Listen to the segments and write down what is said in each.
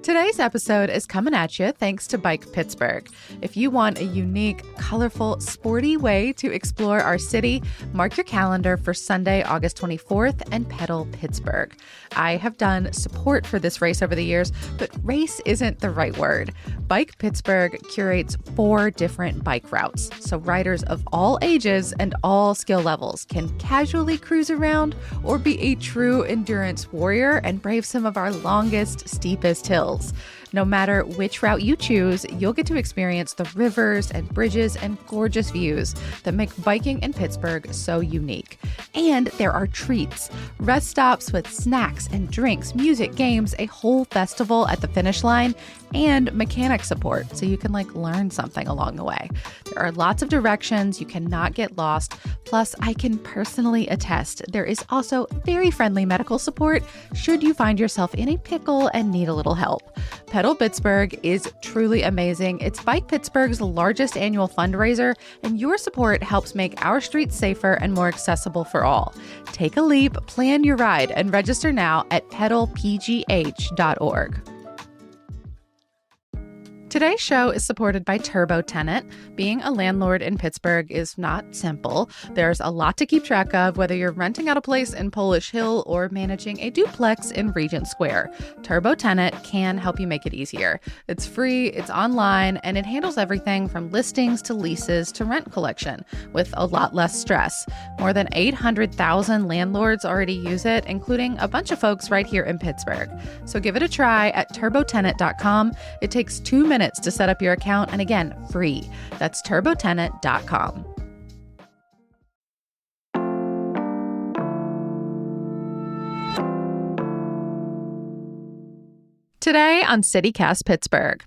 Today's episode is coming at you thanks to Bike Pittsburgh. If you want a unique, colorful, sporty way to explore our city, mark your calendar for Sunday, August 24th and pedal Pittsburgh. I have done support for this race over the years, but race isn't the right word. Bike Pittsburgh curates 4 different bike routes, so riders of all ages and all skill levels can casually cruise around or be a true endurance warrior and brave some of our longest, steepest hills. No matter which route you choose, you'll get to experience the rivers and bridges and gorgeous views that make biking in Pittsburgh so unique. And there are treats, rest stops with snacks and drinks, music, games, a whole festival at the finish line, and mechanic support so you can learn something along the way. There are lots of directions, you cannot get lost. Plus, I can personally attest there is also very friendly medical support should you find yourself in a pickle and need a little help. Pedal Pittsburgh is truly amazing. It's Bike Pittsburgh's largest annual fundraiser, and your support helps make our streets safer and more accessible for all. Take a leap, plan your ride, and register now at pedalpgh.org. Today's show is supported by Turbo Tenant. Being a landlord in Pittsburgh is not simple. There's a lot to keep track of, whether you're renting out a place in Polish Hill or managing a duplex in Regent Square. Turbo Tenant can help you make it easier. It's free, it's online, and it handles everything from listings to leases to rent collection with a lot less stress. More than 800,000 landlords already use it, including a bunch of folks right here in Pittsburgh. So give it a try at turbotenant.com. It takes 2 minutes to set up your account, and again, free. That's turbotenant.com. Today on CityCast Pittsburgh,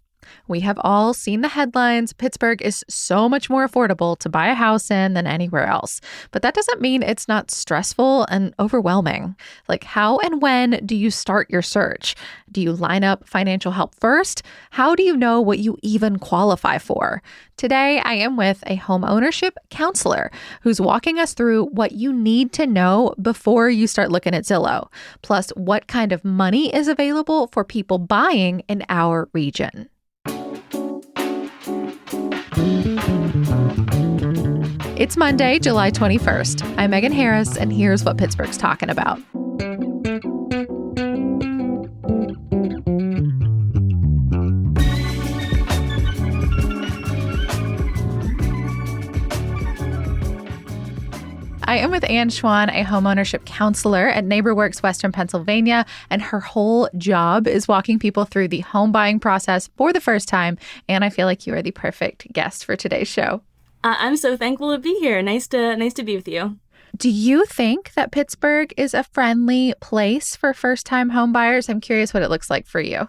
we have all seen the headlines. Pittsburgh is so much more affordable to buy a house in than anywhere else. But that doesn't mean it's not stressful and overwhelming. How and when do you start your search? Do you line up financial help first? How do you know what you even qualify for? Today, I am with a home ownership counselor who's walking us through what you need to know before you start looking at Zillow, plus what kind of money is available for people buying in our region. It's Monday, July 21st. I'm Megan Harris, and here's what Pittsburgh's talking about. I am with Ann Schwan, a homeownership counselor at NeighborWorks Western Pennsylvania, and her whole job is walking people through the home buying process for the first time. And I feel like you are the perfect guest for today's show. I'm so thankful to be here. Nice to be with you. Do you think that Pittsburgh is a friendly place for first-time home buyers? I'm curious what it looks like for you.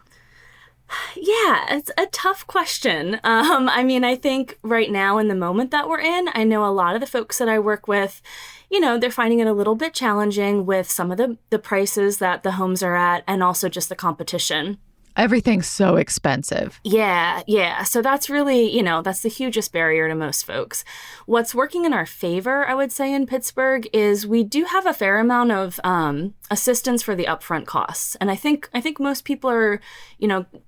Yeah, it's a tough question. I think right now in the moment that we're in, I know a lot of the folks that I work with, they're finding it a little bit challenging with some of the prices that the homes are at and also just the competition. Everything's so expensive. Yeah. So that's really, that's the hugest barrier to most folks. What's working in our favor, I would say, in Pittsburgh is we do have a fair amount of assistance for the upfront costs. And I think most people are,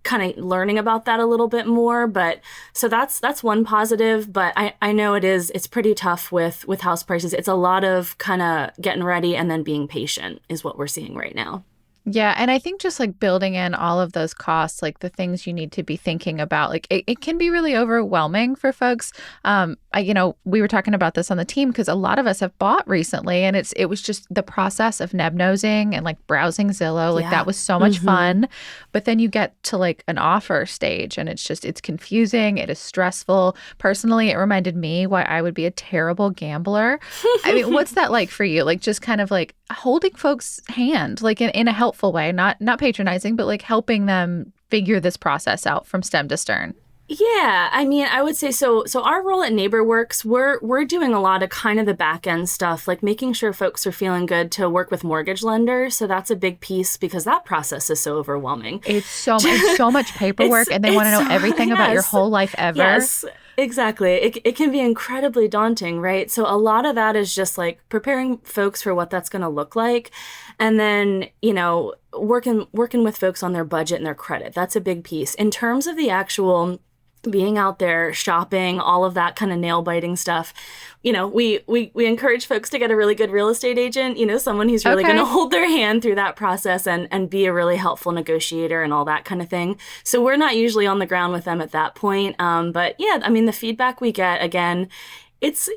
kind of learning about that a little bit more. But so that's one positive. But I know it's pretty tough with house prices. It's a lot of kind of getting ready and then being patient is what we're seeing right now. Yeah. And I think just building in all of those costs, the things you need to be thinking about, it can be really overwhelming for folks. We were talking about this on the team because a lot of us have bought recently, and it was just the process of neb-nosing and browsing Zillow. That was so much fun. But then you get to an offer stage, and it's confusing. It is stressful. Personally, it reminded me why I would be a terrible gambler. What's that like for you? Just kind of holding folks' hand, in a helpful way, not patronizing, but helping them figure this process out from stem to stern. Yeah, I would say so. So our role at NeighborWorks, we're doing a lot of kind of the back end stuff, making sure folks are feeling good to work with mortgage lenders. So that's a big piece because that process is so overwhelming. It's so much paperwork, and they want to know everything about your whole life ever. Yes. Exactly. It can be incredibly daunting, right? So a lot of that is just like preparing folks for what that's going to look like. And then, working with folks on their budget and their credit. That's a big piece. In terms of the actual being out there shopping, all of that kind of nail biting stuff, we encourage folks to get a really good real estate agent, someone who's really going to hold their hand through that process and be a really helpful negotiator and all that kind of thing. So we're not usually on the ground with them at that point. But yeah, I mean, the feedback we get, again, it's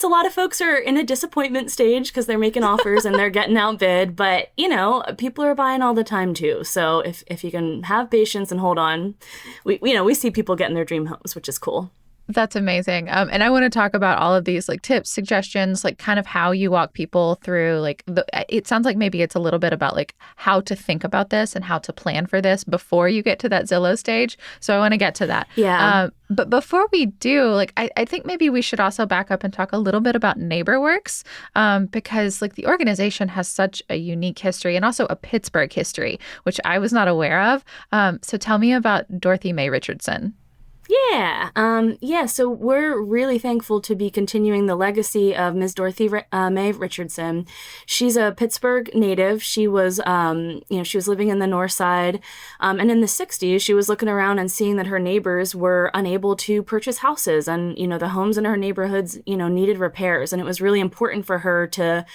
a lot of folks are in a disappointment stage because they're making offers and they're getting outbid, but people are buying all the time too. So if you can have patience and hold on, we see people getting their dream homes, which is cool. That's amazing. And I want to talk about all of these like tips, suggestions, like kind of how you walk people through it sounds like maybe it's a little bit about like how to think about this and how to plan for this before you get to that Zillow stage. So I want to get to that. Yeah. But before we do, I think maybe we should also back up and talk a little bit about NeighborWorks, because like the organization has such a unique history and also a Pittsburgh history, which I was not aware of. So tell me about Dorothy Mae Richardson. Yeah. So we're really thankful to be continuing the legacy of Ms. Dorothy Mae Richardson. She's a Pittsburgh native. She was, she was living in the North Side. And in the 60s, she was looking around and seeing that her neighbors were unable to purchase houses. And, the homes in her neighborhoods, needed repairs. And it was really important for her to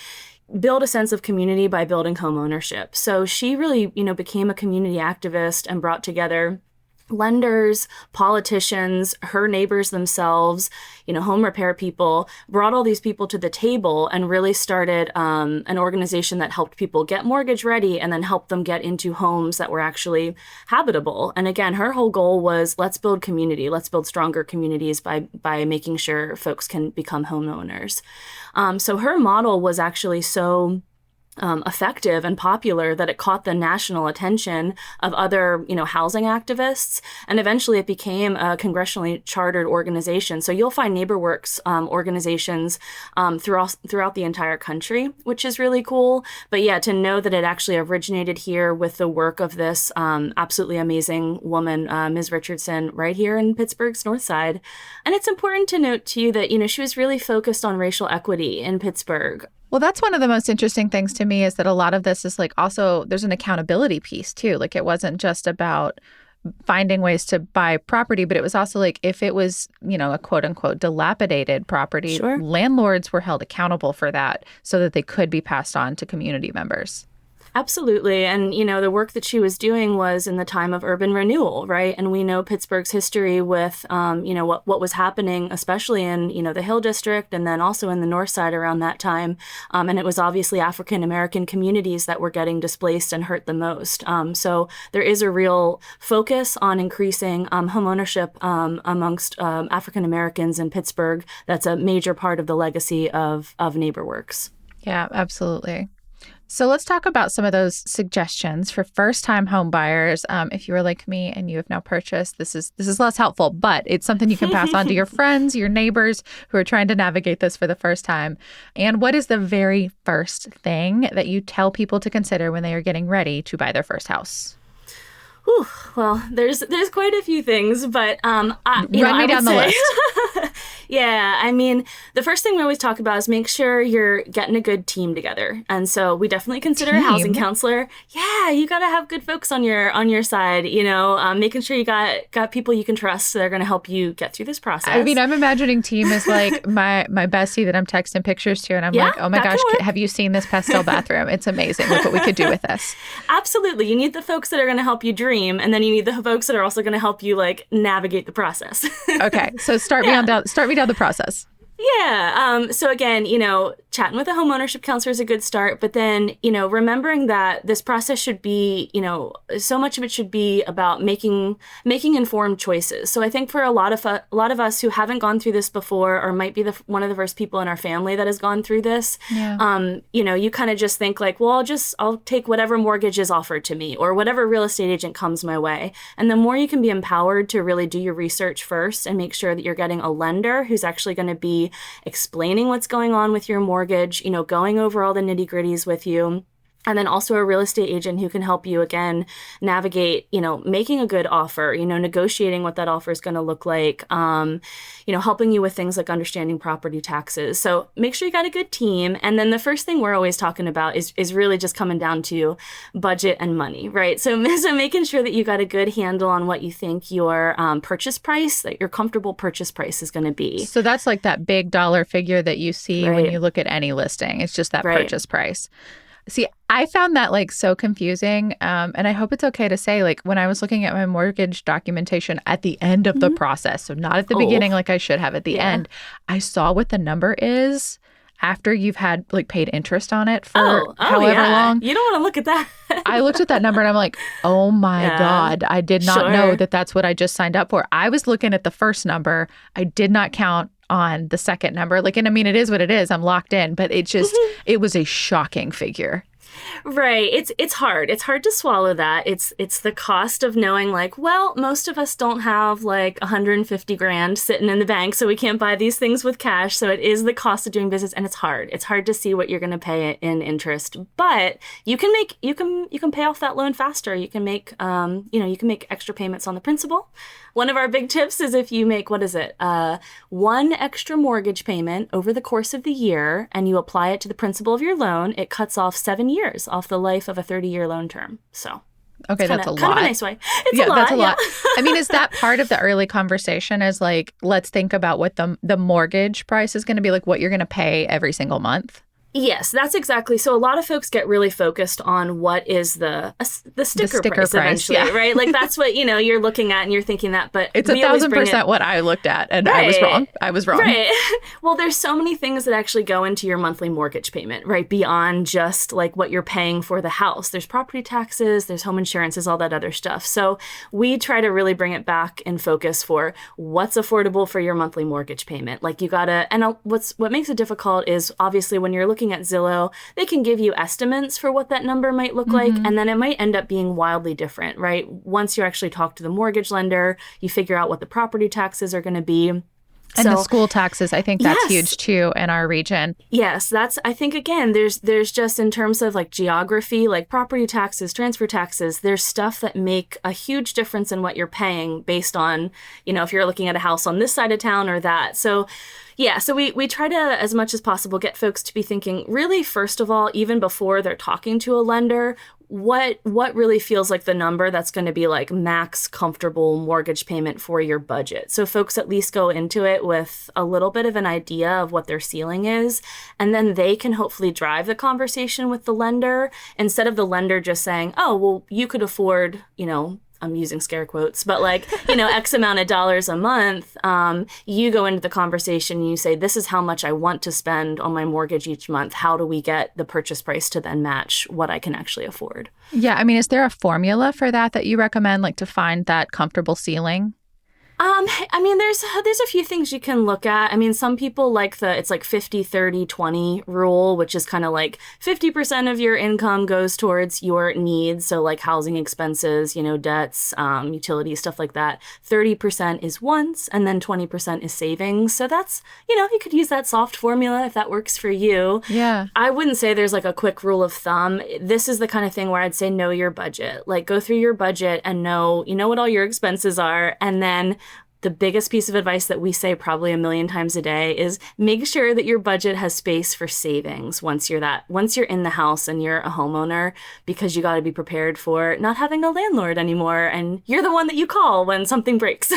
build a sense of community by building home ownership. So she really, became a community activist and brought together lenders, politicians, her neighbors themselves, home repair people, brought all these people to the table and really started an organization that helped people get mortgage ready and then helped them get into homes that were actually habitable. And again, her whole goal was let's build community, let's build stronger communities by making sure folks can become homeowners. So her model was actually so effective and popular that it caught the national attention of other, housing activists. And eventually it became a congressionally chartered organization. So you'll find NeighborWorks organizations throughout the entire country, which is really cool. But yeah, to know that it actually originated here with the work of this absolutely amazing woman, Ms. Richardson, right here in Pittsburgh's North Side. And it's important to note too that, she was really focused on racial equity in Pittsburgh. Well, that's one of the most interesting things to me is that a lot of this is like also there's an accountability piece too. Like it wasn't just about finding ways to buy property, but it was also like if it was, a quote unquote dilapidated property, Sure. Landlords were held accountable for that so that they could be passed on to community members. Absolutely. And, the work that she was doing was in the time of urban renewal, right? And we know Pittsburgh's history with, what was happening, especially in, the Hill District and then also in the North Side around that time. And it was obviously African-American communities that were getting displaced and hurt the most. So there is a real focus on increasing homeownership amongst African-Americans in Pittsburgh. That's a major part of the legacy of NeighborWorks. Yeah, absolutely. So let's talk about some of those suggestions for first-time home buyers. If you are like me and you have now purchased, this is less helpful, but it's something you can pass on to your friends, your neighbors who are trying to navigate this for the first time. And what is the very first thing that you tell people to consider when they are getting ready to buy their first house? Whew, well, there's quite a few things, but Run me down the list. Yeah, I mean, the first thing we always talk about is make sure you're getting a good team together. And so we definitely consider a housing counselor. Yeah, you got to have good folks on your side, making sure you got people you can trust so they're going to help you get through this process. I mean, I'm imagining team is like my bestie that I'm texting pictures to, and I'm like, oh my gosh, have you seen this pastel bathroom? It's amazing. Look what we could do with this. Absolutely. You need the folks that are going to help you dream, and then you need the folks that are also going to help you navigate the process. Okay, so start me down the process. Yeah. So again, chatting with a home ownership counselor is a good start. But then, remembering that this process should be, so much of it should be about making informed choices. So I think for a lot of us who haven't gone through this before, or might be one of the first people in our family that has gone through this, you kind of just think well, I'll take whatever mortgage is offered to me or whatever real estate agent comes my way. And the more you can be empowered to really do your research first and make sure that you're getting a lender who's actually going to be explaining what's going on with your mortgage, going over all the nitty-gritties with you. And then also a real estate agent who can help you, again, navigate, making a good offer, negotiating what that offer is going to look like, helping you with things like understanding property taxes. So make sure you got a good team. And then the first thing we're always talking about is really just coming down to budget and money, right? So making sure that you got a good handle on what you think your purchase price, that your comfortable purchase price is going to be. So that's like that big dollar figure that you see Right. when you look at any listing. It's just that Right. purchase price. See, I found that like so confusing. And I hope it's okay to say, like, when I was looking at my mortgage documentation at the end of the process, so not at the beginning like I should have, at the end, I saw what the number is after you've had like paid interest on it for however long. You don't want to look at that. I looked at that number and I'm like, oh my God, I did not know that that's what I just signed up for. I was looking at the first number. I did not count on the second number. Like, and I mean, it is what it is. I'm locked in, but it just, it was a shocking figure. Right. It's hard. It's hard to swallow that. It's the cost of knowing, like, well, most of us don't have like 150 grand sitting in the bank, so we can't buy these things with cash. So it is the cost of doing business, and it's hard. It's hard to see what you're going to pay in interest, but you can pay off that loan faster. You can make you can make extra payments on the principal. One of our big tips is if you make, one extra mortgage payment over the course of the year and you apply it to the principal of your loan, it cuts off 7 years off the life of a 30-year loan term. So, okay, that's a lot. Kind of a nice way. It's a lot. That's a lot. I mean, is that part of the early conversation is like, let's think about what the mortgage price is going to be, like what you're going to pay every single month? Yes, that's exactly. So a lot of folks get really focused on what is the sticker price eventually, right? Like that's what, you're looking at and you're thinking that, but it's 1,000% what I looked at, and right. I was wrong. Right. Well, there's so many things that actually go into your monthly mortgage payment, right? Beyond just like what you're paying for the house. There's property taxes, there's home insurances, all that other stuff. So we try to really bring it back in focus for what's affordable for your monthly mortgage payment. Like you gotta, and what makes it difficult is obviously when you're looking at Zillow, they can give you estimates for what that number might look like, and then it might end up being wildly different, right? Once you actually talk to the mortgage lender, you figure out what the property taxes are going to be. And the school taxes, I think that's huge too in our region. Yes, that's, I think, again, there's just in terms of like geography, like property taxes, transfer taxes, there's stuff that make a huge difference in what you're paying based on, if you're looking at a house on this side of town or that. So yeah, so we try to, as much as possible, get folks to be thinking really, first of all, even before they're talking to a lender, what really feels like the number that's going to be like max comfortable mortgage payment for your budget. So folks at least go into it with a little bit of an idea of what their ceiling is, and then they can hopefully drive the conversation with the lender instead of the lender just saying, oh, well, you could afford, I'm using scare quotes, but like, X amount of dollars a month, you go into the conversation and you say, this is how much I want to spend on my mortgage each month. How do we get the purchase price to then match what I can actually afford? Yeah. I mean, is there a formula for that you recommend, like to find that comfortable ceiling? I mean, there's a few things you can look at. I mean, some people like it's like 50, 30, 20 rule, which is kind of like 50% of your income goes towards your needs. So like housing expenses, debts, utilities, stuff like that. 30% is wants, and then 20% is savings. So that's, you could use that soft formula if that works for you. Yeah. I wouldn't say there's like a quick rule of thumb. This is the kind of thing where I'd say know your budget. Like go through your budget and know what all your expenses are, and then the biggest piece of advice that we say probably a million times a day is make sure that your budget has space for savings once you're in the house and you're a homeowner, because you got to be prepared for not having a landlord anymore and you're the one that you call when something breaks.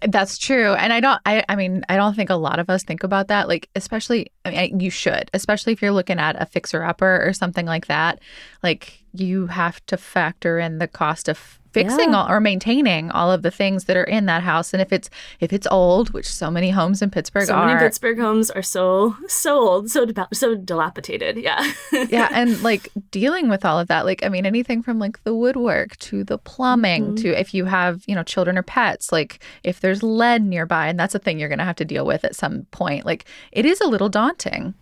That's true. And I don't think a lot of us think about that. Like, especially, you should, especially if you're looking at a fixer-upper or something like that. Like, you have to factor in the cost of fixing or maintaining all of the things that are in that house. And if it's old, which so many homes in Pittsburgh are. So many Pittsburgh homes are so old, so dilapidated. Yeah. Yeah. And like dealing with all of that, like, I mean, anything from like the woodwork to the plumbing to if you have, children or pets, like if there's lead nearby, and that's a thing you're going to have to deal with at some point. Like, it is a little daunting.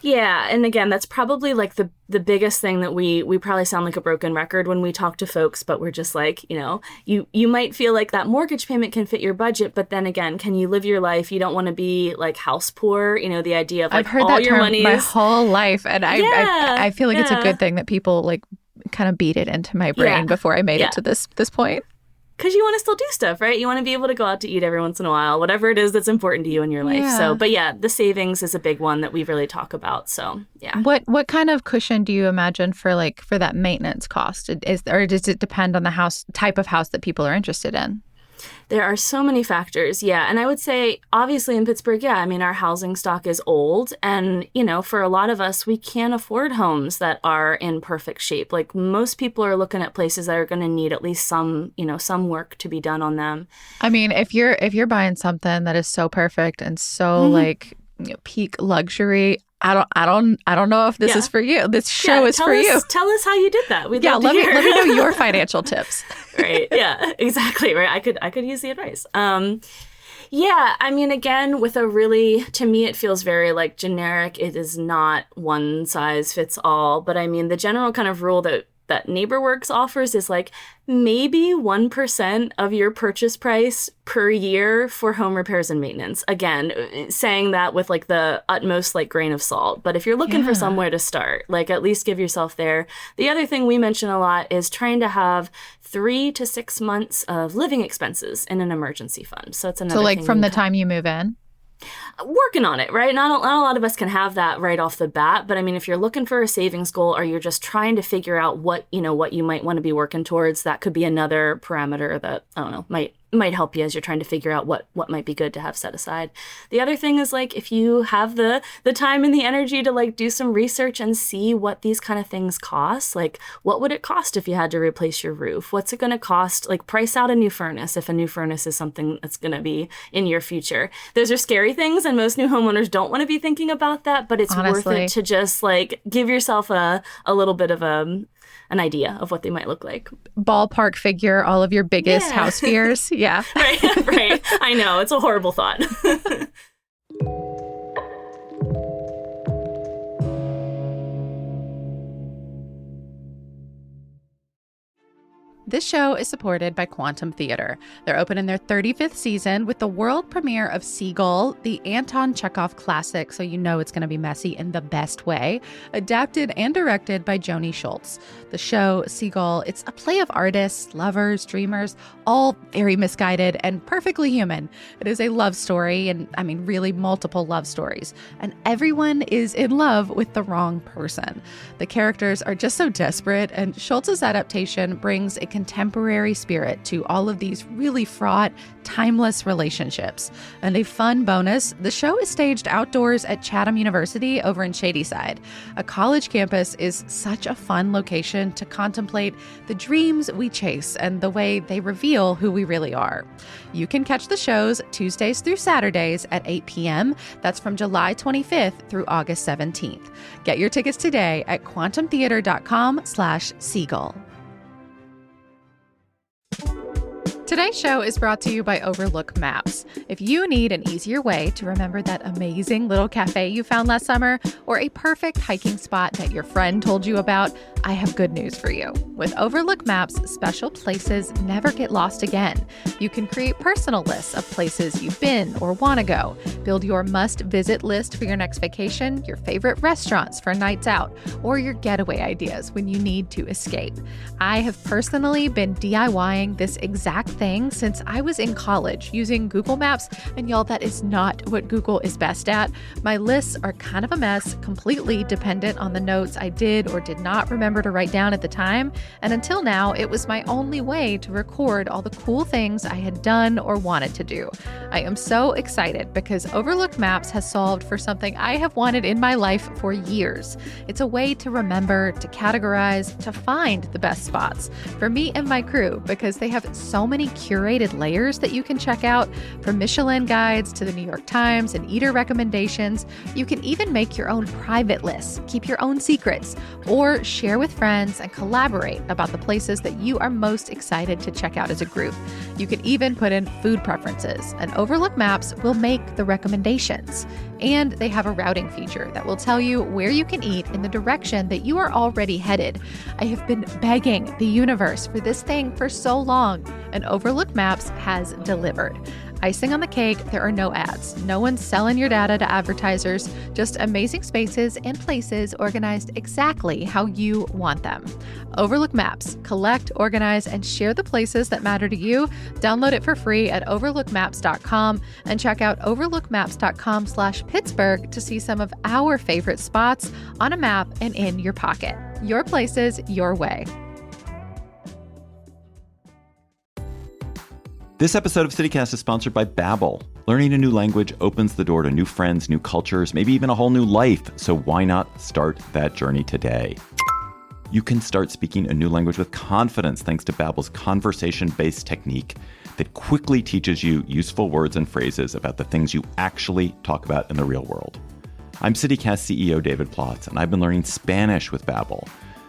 Yeah, and again, that's probably like the biggest thing that we probably sound like a broken record when we talk to folks, but we're just like, you might feel like that mortgage payment can fit your budget, but then again, can you live your life? You don't want to be like house poor, the idea of like I've heard all that your term money my whole life, and I feel like it's a yeah. good thing that people like kind of beat it into my brain before I made it to this point. Because you want to still do stuff, right? You want to be able to go out to eat every once in a while, whatever it is that's important to you in your life. Yeah. So, but yeah, the savings is a big one that we really talk about. So, yeah. What kind of cushion do you imagine for that maintenance cost? Or does it depend on the type of house that people are interested in? There are so many factors. Yeah. And I would say, obviously in Pittsburgh, our housing stock is old. And, for a lot of us, we can't afford homes that are in perfect shape. Like most people are looking at places that are going to need at least some work to be done on them. I mean, if you're buying something that is so perfect and so like peak luxury, I don't know if this is for you. This show is for you. Tell us how you did that. We'd love to let hear. me know your financial tips. Right. Yeah, exactly. Right. I could use the advice. Yeah, I mean, again, to me, it feels very like generic. It is not one size fits all. But I mean, the general kind of rule that NeighborWorks offers is like maybe 1% of your purchase price per year for home repairs and maintenance. Again, saying that with like the utmost like grain of salt. But if you're looking for somewhere to start, like at least give yourself there. The other thing we mention a lot is trying to have 3 to 6 months of living expenses in an emergency fund. So it's another So like thing from the time you move in? Working on it, right? Not a lot of us can have that right off the bat. But I mean, if you're looking for a savings goal or you're just trying to figure out what you might want to be working towards, that could be another parameter that, I don't know, might help you as you're trying to figure out what might be good to have set aside. The other thing is like if you have the time and the energy to like do some research and see what these kind of things cost, like what would it cost if you had to replace your roof? What's it going to cost? Like price out a new furnace if a new furnace is something that's going to be in your future. Those are scary things and most new homeowners don't want to be thinking about that, but it's worth it to just like give yourself a little bit of an idea of what they might look like. Ballpark figure all of your biggest house fears. Yeah. Right. I know. It's a horrible thought. This show is supported by Quantum Theater. They're opening their 35th season with the world premiere of Seagull, the Anton Chekhov classic, so you know it's going to be messy in the best way, adapted and directed by Joni Schultz. The show, Seagull, it's a play of artists, lovers, dreamers, all very misguided and perfectly human. It is a love story, and I mean really multiple love stories, and everyone is in love with the wrong person. The characters are just so desperate, and Schultz's adaptation brings a contemporary spirit to all of these really fraught, timeless relationships. And a fun bonus, the show is staged outdoors at Chatham University over in Shadyside. A college campus is such a fun location to contemplate the dreams we chase and the way they reveal who we really are. You can catch the shows Tuesdays through Saturdays at 8 p.m. That's from July 25th through August 17th. Get your tickets today at quantumtheater.com/seagull. Today's show is brought to you by Overlook Maps. If you need an easier way to remember that amazing little cafe you found last summer or a perfect hiking spot that your friend told you about, I have good news for you. With Overlook Maps, special places never get lost again. You can create personal lists of places you've been or want to go. Build your must-visit list for your next vacation, your favorite restaurants for nights out, or your getaway ideas when you need to escape. I have personally been DIYing this exact thing since I was in college using Google Maps, and y'all, that is not what Google is best at. My lists are kind of a mess, completely dependent on the notes I did or did not remember to write down at the time, and until now, it was my only way to record all the cool things I had done or wanted to do. I am so excited because Overlook Maps has solved for something I have wanted in my life for years. It's a way to remember, to categorize, to find the best spots for me and my crew because they have so many curated layers that you can check out, from Michelin guides to the New York Times and eater recommendations. You can even make your own private lists, keep your own secrets, or share with friends and collaborate about the places that you are most excited to check out as a group. You can even put in food preferences, and Overlook Maps will make the recommendations. And they have a routing feature that will tell you where you can eat in the direction that you are already headed. I have been begging the universe for this thing for so long, and Overlook Maps has delivered. Icing on the cake, there are no ads. No one's selling your data to advertisers, just amazing spaces and places organized exactly how you want them. Overlook Maps. Collect, organize, and share the places that matter to you. Download it for free at overlookmaps.com and check out overlookmaps.com/Pittsburgh to see some of our favorite spots on a map and in your pocket. Your places, your way. This episode of CityCast is sponsored by Babbel. Learning a new language opens the door to new friends, new cultures, maybe even a whole new life. So why not start that journey today? You can start speaking a new language with confidence thanks to Babbel's conversation-based technique that quickly teaches you useful words and phrases about the things you actually talk about in the real world. I'm CityCast CEO David Plotz, and I've been learning Spanish with Babbel.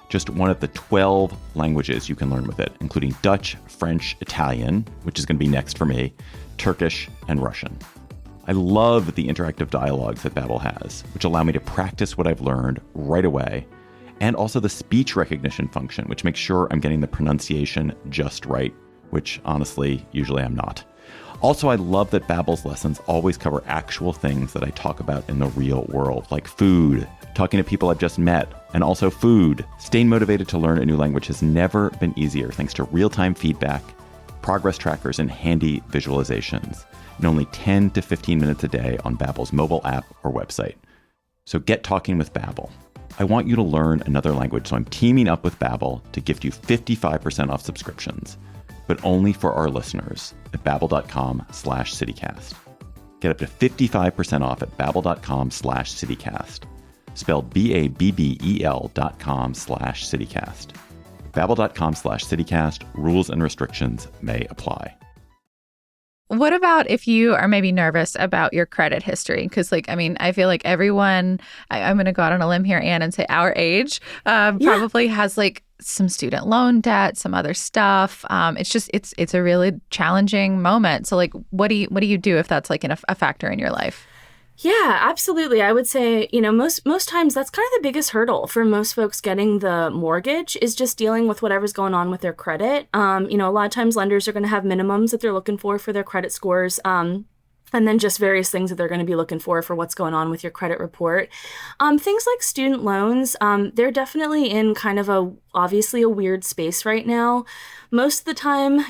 Just one of the 12 languages you can learn with it, including Dutch, French, Italian, which is going to be next for me, Turkish, and Russian. I love the interactive dialogues that Babbel has, which allow me to practice what I've learned right away, and also the speech recognition function, which makes sure I'm getting the pronunciation just right, which honestly, usually I'm not. Also, I love that Babbel's lessons always cover actual things that I talk about in the real world, like food, talking to people I've just met, and also food. Staying motivated to learn a new language has never been easier thanks to real-time feedback, progress trackers, and handy visualizations. In only 10 to 15 minutes a day on Babbel's mobile app or website. So get talking with Babbel. I want you to learn another language, so I'm teaming up with Babbel to gift you 55% off subscriptions, but only for our listeners at babbel.com/citycast. Get up to 55% off at babbel.com/citycast. Spelled BABBEL.com/citycast. Babbel.com/citycast. Rules and restrictions may apply. What about if you are maybe nervous about your credit history? Because, I feel like everyone, I'm going to go out on a limb here, Anne, and say our age probably has some student loan debt, some other stuff. It's a really challenging moment. So, what do you do if that's a factor in your life? Yeah, absolutely. I would say, most times that's kind of the biggest hurdle for most folks getting the mortgage is just dealing with whatever's going on with their credit. A lot of times lenders are going to have minimums that they're looking for their credit scores. And then just various things that they're going to be looking for what's going on with your credit report. Things like student loans, they're definitely in kind of obviously a weird space right now. Most of the time,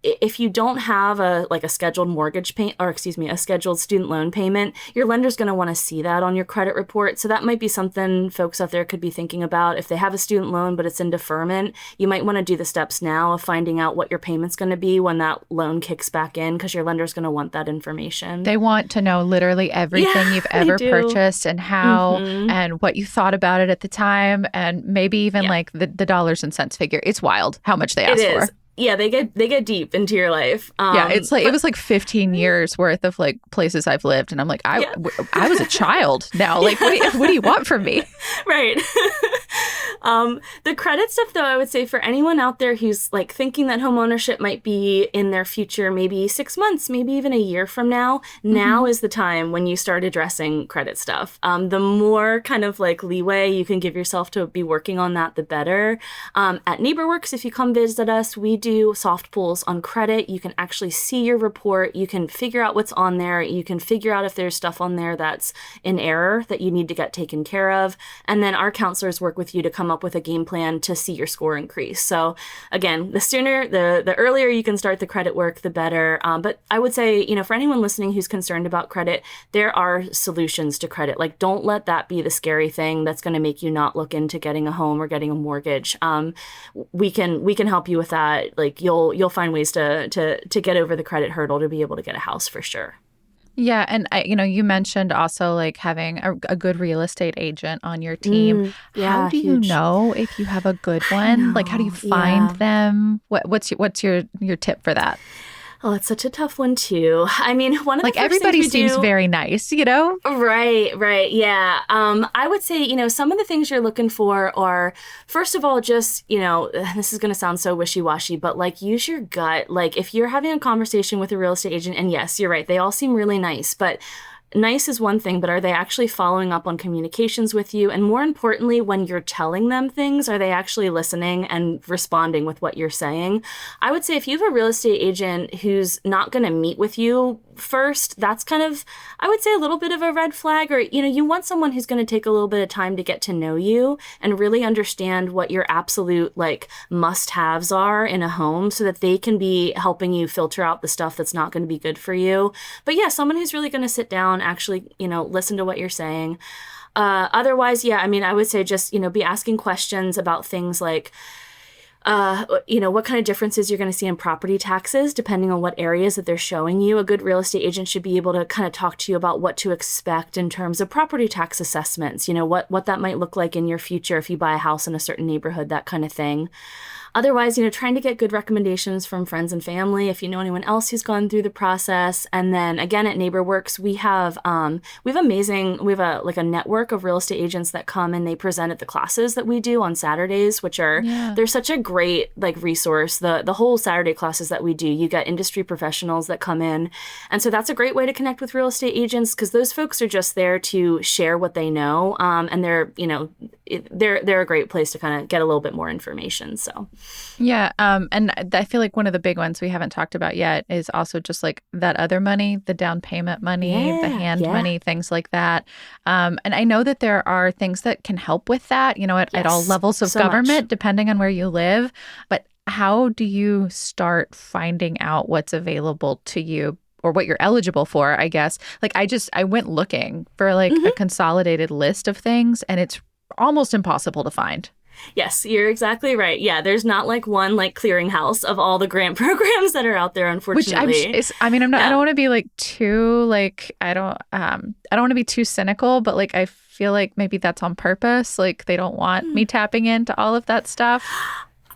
if you don't have a scheduled mortgage payment, or a scheduled student loan payment, your lender's going to want to see that on your credit report. So that might be something folks out there could be thinking about. If they have a student loan, but it's in deferment, you might want to do the steps now of finding out what your payment's going to be when that loan kicks back in, because your lender's going to want that information. They want to know literally everything you've ever purchased and how and what you thought about it at the time, and maybe even the dollars and cents figure. It's wild how much they ask for. Yeah, they get deep into your life. It was 15 years worth of places I've lived, and I'm I was a child now. What do you want from me? Right. The credit stuff, though, I would say for anyone out there who's thinking that home ownership might be in their future, maybe 6 months, maybe even a year from now, now is the time when you start addressing credit stuff. The more kind of leeway you can give yourself to be working on that, the better. At NeighborWorks, if you come visit us, we do soft pulls on credit. You can actually see your report. You can figure out what's on there. You can figure out if there's stuff on there that's in error that you need to get taken care of. And then our counselors work with you to come up with a game plan to see your score increase. So again, the sooner, the earlier you can start the credit work, the better. But I would say, for anyone listening who's concerned about credit, there are solutions to credit. Don't let that be the scary thing that's going to make you not look into getting a home or getting a mortgage. We can help you with that. You'll find ways to get over the credit hurdle to be able to get a house for sure. Yeah. And you mentioned also having a good real estate agent on your team. How do you know if you have a good one? How do you find them? What's your tip for that? Oh, it's such a tough one, too. I mean, one of the first everybody things we seems very nice, Right. Yeah. I would say, some of the things you're looking for are, first of all, just, this is going to sound so wishy-washy, but use your gut. If you're having a conversation with a real estate agent, and yes, you're right, they all seem really nice, but nice is one thing, but are they actually following up on communications with you? And more importantly, when you're telling them things, are they actually listening and responding with what you're saying? I would say if you have a real estate agent who's not going to meet with you first, that's kind of, I would say, a little bit of a red flag. Or, you want someone who's going to take a little bit of time to get to know you and really understand what your absolute like must-haves are in a home so that they can be helping you filter out the stuff that's not going to be good for you. But yeah, someone who's really going to sit down, actually, listen to what you're saying. Otherwise, yeah, I mean, I would say just, be asking questions about things like, what kind of differences you're going to see in property taxes, depending on what areas that they're showing you. A good real estate agent should be able to kind of talk to you about what to expect in terms of property tax assessments, what that might look like in your future if you buy a house in a certain neighborhood, that kind of thing. Otherwise, trying to get good recommendations from friends and family if you know anyone else who's gone through the process. And then again, at NeighborWorks, we have a network of real estate agents that come and they present at the classes that we do on Saturdays, which are, they're such a great resource. The whole Saturday classes that we do, you get industry professionals that come in. And so that's a great way to connect with real estate agents because those folks are just there to share what they know. And they're a great place to kind of get a little bit more information. So. Yeah. And I feel like one of the big ones we haven't talked about yet is also just like that other money, the down payment money, the hand money, things like that. And I know that there are things that can help with that, at all levels of government, depending on where you live. But how do you start finding out what's available to you? Or what you're eligible for, I guess. I went looking for a consolidated list of things, and it's almost impossible to find. Yes, you're exactly right. Yeah, there's not one clearinghouse of all the grant programs that are out there, unfortunately. I don't want to be too I don't want to be too cynical, but I feel like maybe that's on purpose. They don't want me tapping into all of that stuff.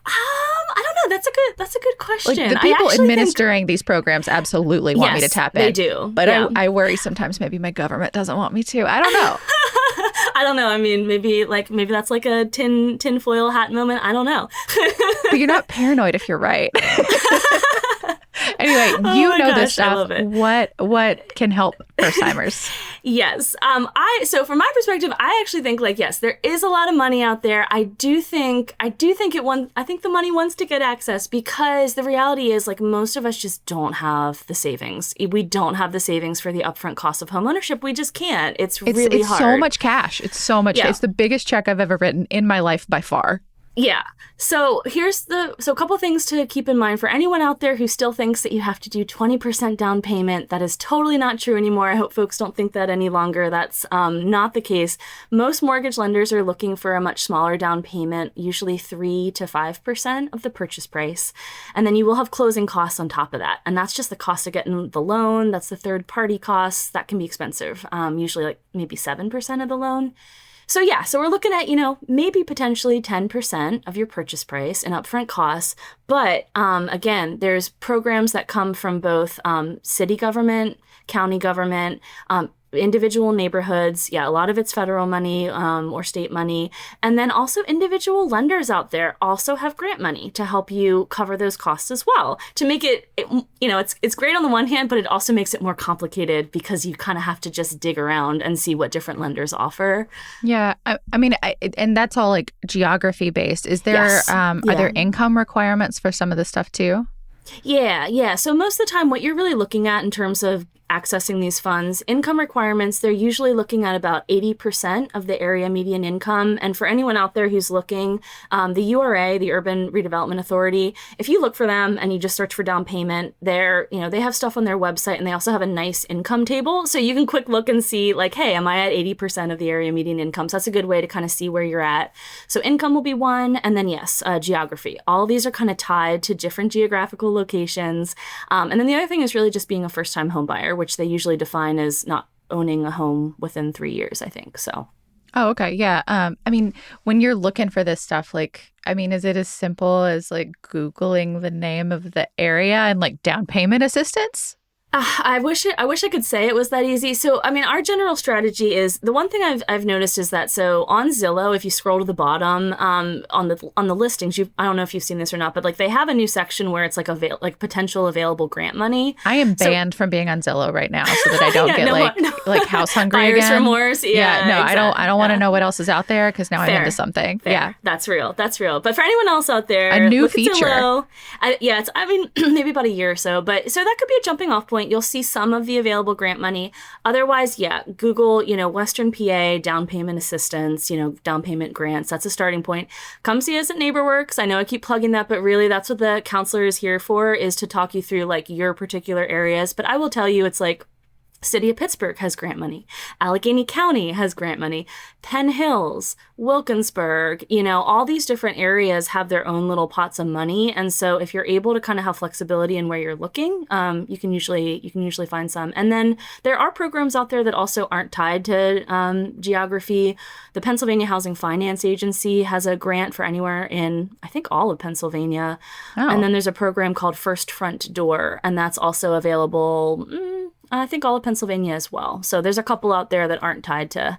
I don't know. That's a good question. The people administering these programs absolutely want me to tap in. They do. But I worry sometimes maybe my government doesn't want me to. I don't know. I don't know. I mean, maybe that's a tinfoil hat moment. I don't know. But you're not paranoid if you're right. Anyway, this stuff. What can help first timers? Yes. So from my perspective, I actually think yes, there is a lot of money out there. I think the money wants to get access because the reality is most of us just don't have the savings. We don't have the savings for the upfront cost of homeownership. We just can't. It's really hard. It's so much cash. It's so much. Yeah. It's the biggest check I've ever written in my life by far. Yeah. So a couple things to keep in mind for anyone out there who still thinks that you have to do 20% down payment. That is totally not true anymore. I hope folks don't think that any longer. That's not the case. Most mortgage lenders are looking for a much smaller down payment, usually 3 to 5% of the purchase price. And then you will have closing costs on top of that. And that's just the cost of getting the loan. That's the third party costs. That can be expensive, usually maybe 7% of the loan. So we're looking at, maybe potentially 10% of your purchase price in upfront costs. But again, there's programs that come from both city government, county government, individual neighborhoods. Yeah, a lot of it's federal money or state money. And then also individual lenders out there also have grant money to help you cover those costs as well. To make it's great on the one hand, but it also makes it more complicated because you kind of have to just dig around and see what different lenders offer. Yeah. And that's all geography based. Is there, are there income requirements for some of this stuff too? Yeah. So most of the time, what you're really looking at in terms of accessing these funds, income requirements, they're usually looking at about 80% of the area median income. And for anyone out there who's looking, the URA, the Urban Redevelopment Authority, if you look for them and you just search for down payment, they have stuff on their website and they also have a nice income table. So you can quick look and see hey, am I at 80% of the area median income? So that's a good way to kind of see where you're at. So income will be one. And then geography. All these are kind of tied to different geographical locations. And then the other thing is really just being a first-time home buyer, which they usually define as not owning a home within 3 years, I think. So. Oh, okay. Yeah. When you're looking for this stuff, is it as simple as Googling the name of the area and down payment assistance? I wish I could say it was that easy. So, I mean, our general strategy is the one thing I've noticed is that so on Zillow, if you scroll to the bottom, on the listings, I don't know if you've seen this or not, but like they have a new section where it's like potential available grant money. I am banned from being on Zillow right now so that I don't get like house hungry buyer's again. remorse. Yeah, no, exactly. I don't want to know what else is out there because now I'm into something. Fair. Yeah, that's real. But for anyone else out there, a new look feature. At Zillow. It's maybe about a year or so, but so that could be a jumping off point. You'll see some of the available grant money. Otherwise, Google, Western PA, down payment assistance, down payment grants. That's a starting point. Come see us at NeighborWorks. I know I keep plugging that, but really that's what the counselor is here for, is to talk you through like your particular areas. But I will tell you, it's like City of Pittsburgh has grant money. Allegheny County has grant money. Penn Hills, Wilkinsburg, all these different areas have their own little pots of money. And so if you're able to kind of have flexibility in where you're looking, you can usually find some. And then there are programs out there that also aren't tied to geography. The Pennsylvania Housing Finance Agency has a grant for anywhere in, I think, all of Pennsylvania. Oh. And then there's a program called First Front Door, and that's also available I think all of Pennsylvania as well. So there's a couple out there that aren't tied to,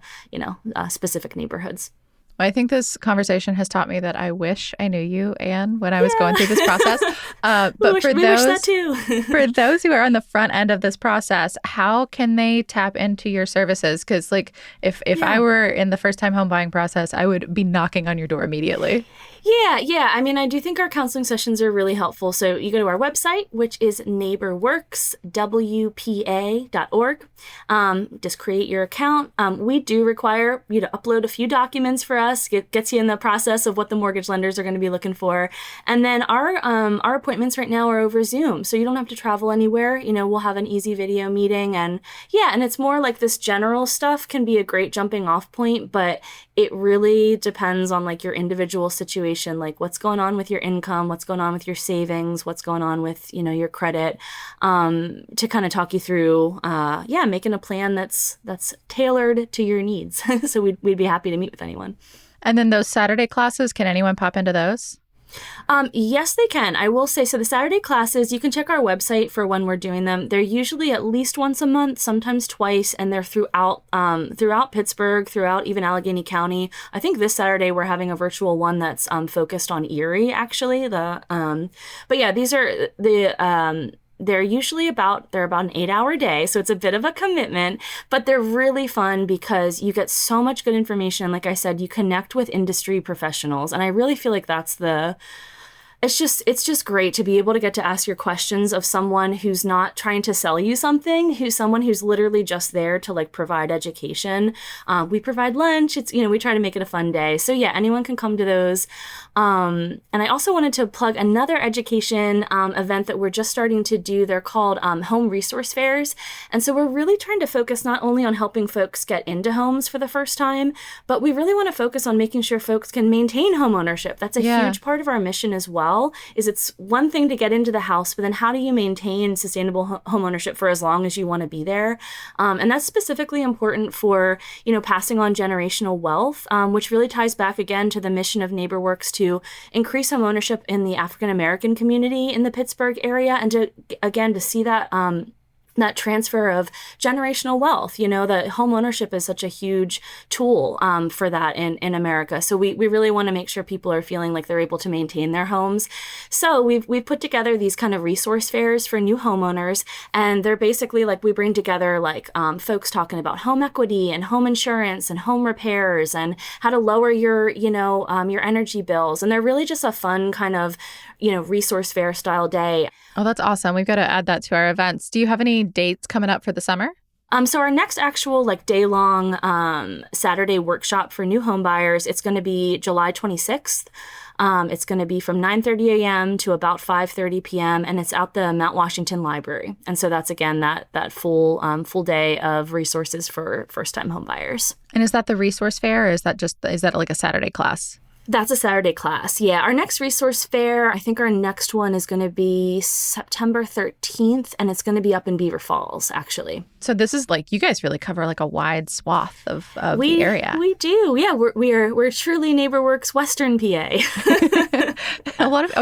specific neighborhoods. I think this conversation has taught me that I wish I knew you, Anne, when I was going through this process. But we wish that too. For those who are on the front end of this process, how can they tap into your services? Because if I were in the first time home buying process, I would be knocking on your door immediately. Yeah. I mean, I do think our counseling sessions are really helpful. So you go to our website, which is neighborworkswpa.org. Just create your account. We do require you to upload a few documents for us. It gets you in the process of what the mortgage lenders are going to be looking for. And then our appointments right now are over Zoom. So you don't have to travel anywhere. We'll have an easy video meeting. And it's more like this general stuff can be a great jumping off point, but it really depends on like your individual situation, like what's going on with your income, what's going on with your savings, what's going on with, your credit, to kind of talk you through, making a plan that's tailored to your needs. So we'd be happy to meet with anyone. And then those Saturday classes, can anyone pop into those? Yes, they can. I will say, so the Saturday classes, you can check our website for when we're doing them. They're usually at least once a month, sometimes twice, and they're throughout Pittsburgh, throughout even Allegheny County. I think this Saturday we're having a virtual one that's focused on Erie, actually. But yeah, these are they're usually about an 8-hour day. So it's a bit of a commitment, but they're really fun because you get so much good information. Like I said, you connect with industry professionals. And I really feel like it's just great to be able to get to ask your questions of someone who's not trying to sell you something, who's someone who's literally just there to like provide education. We provide lunch. It's, we try to make it a fun day. So yeah, anyone can come to those. And I also wanted to plug another education event that we're just starting to do. They're called home resource fairs. And so we're really trying to focus not only on helping folks get into homes for the first time, but we really want to focus on making sure folks can maintain home ownership. That's a huge part of our mission as well. Is it's one thing to get into the house, but then how do you maintain sustainable home ownership for as long as you want to be there? And that's specifically important for, passing on generational wealth, which really ties back again to the mission of NeighborWorks to increase home ownership in the African American community in the Pittsburgh area, and to see that that transfer of generational wealth. The home ownership is such a huge tool for that in America. So we really want to make sure people are feeling like they're able to maintain their homes. So we've put together these kind of resource fairs for new homeowners, and they're basically like we bring together like folks talking about home equity and home insurance and home repairs and how to lower your your energy bills. And they're really just a fun kind of resource fair style day. Oh, that's awesome. We've got to add that to our events. Do you have any dates coming up for the summer? So our next actual day-long Saturday workshop for new home buyers, it's going to be July 26th. It's going to be from 9:30 a.m. to about 5:30 p.m. and it's at the Mount Washington Library. And so that's again that full day of resources for first-time home buyers. And is that the resource fair, or is that like a Saturday class? That's a Saturday class. Yeah. Our next resource fair, I think our next one is going to be September 13th, and it's going to be up in Beaver Falls, actually. So this is like, you guys really cover like a wide swath of the area. We do. Yeah. We're truly NeighborWorks Western PA.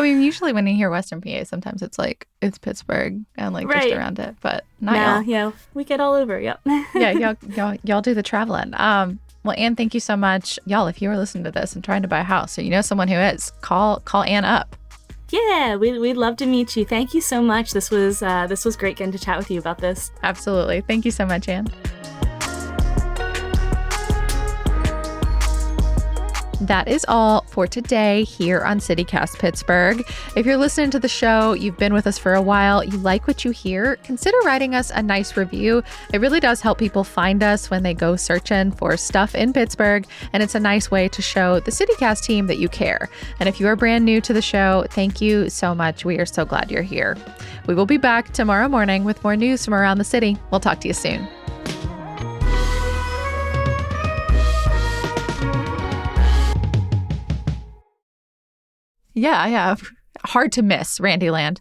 Usually when you hear Western PA, sometimes it's like, it's Pittsburgh and like just around it, but not y'all. Yeah. We get all over. Yep. Yeah. Y'all do the traveling. Well, Anne, thank you so much. Y'all, if you are listening to this and trying to buy a house or you know someone who is, call Anne up. Yeah, we'd love to meet you. Thank you so much. This was great getting to chat with you about this. Absolutely. Thank you so much, Anne. That is all for today here on CityCast Pittsburgh. If you're listening to the show, you've been with us for a while, you like what you hear, consider writing us a nice review. It really does help people find us when they go searching for stuff in Pittsburgh, and it's a nice way to show the CityCast team that you care. And if you are brand new to the show, thank you so much. We are so glad you're here. We will be back tomorrow morning with more news from around the city. We'll talk to you soon. Yeah. Hard to miss, Randyland.